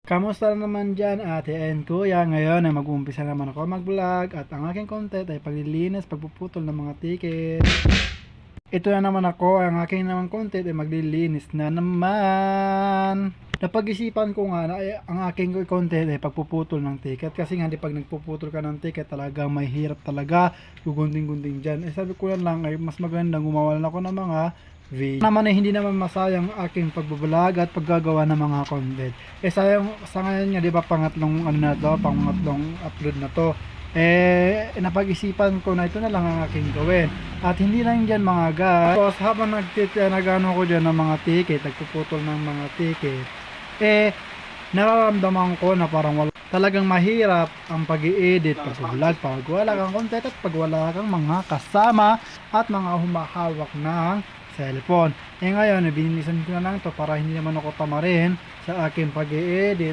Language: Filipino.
Kamusta naman dyan ate and kuya? Ngayon ay mag-uumpisa naman ako mag-vlog at ang aking content ay paglilinis, pagpuputol ng mga ticket. Ito na naman ako, ang aking naman content ay maglilinis na naman. Napag-isipan ko nga na ang aking content ay pagpuputol ng ticket kasi nga di pag nagpuputol ka ng ticket talagang may hirap talaga gugunding-gunding dyan. Sabi ko lang ay mas magandang gumawa lang ako ng mga video naman ay hindi naman masayang aking pagbablog at paggagawa ng mga content. Sayang sa ngayon nga di ba pangatlong ano na to, pangatlong upload na to. Napag-isipan ko na ito na lang ang aking gawin. At hindi lang dyan mga guys. Tapos habang nagano ko dyan ng mga ticket, nagpuputol ng mga ticket, nararamdaman ko na parang talagang mahirap ang pag-i-edit, pag-vlog, pag wala kang content at pag wala kang mga kasama at mga humahawak ng cellphone. Ngayon, binilisan ko na lang to para hindi naman ako tamarin sa aking pag-i-edit